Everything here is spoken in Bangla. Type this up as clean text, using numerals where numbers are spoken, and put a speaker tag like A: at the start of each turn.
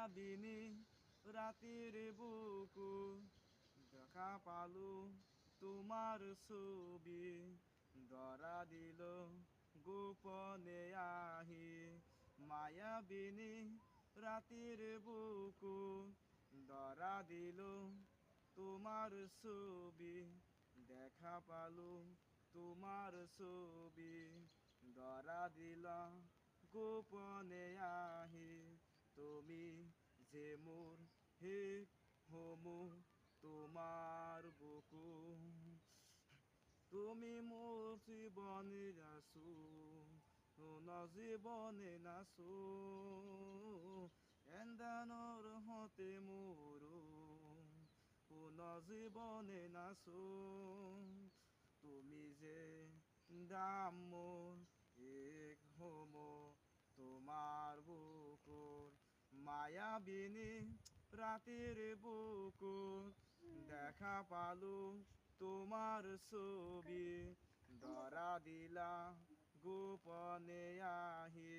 A: মায়াবিনী রাতের বুকু দেখা পালু তোমার ছবি ধরা দিল গোপনে আহি মায়াবিনী রাতের বুকু ধরা দিল তোমার ছবি দেখা পালু তোমার ছবি ধরা দিলা গোপনে আহি তুমি যে মোর হে হোমু তোমার বুকু তুমি মোর জীবনে আসু জীবনে নাচো এন্দানোর হতে মোরো জীবনে নাচো তুমি যে দাম মোর এক হোমো তোমার বুকুর মায়াবিনী রাতের বুকুর দেখা পালু তোমার ছবি ধরা দিলা গোপনে আহি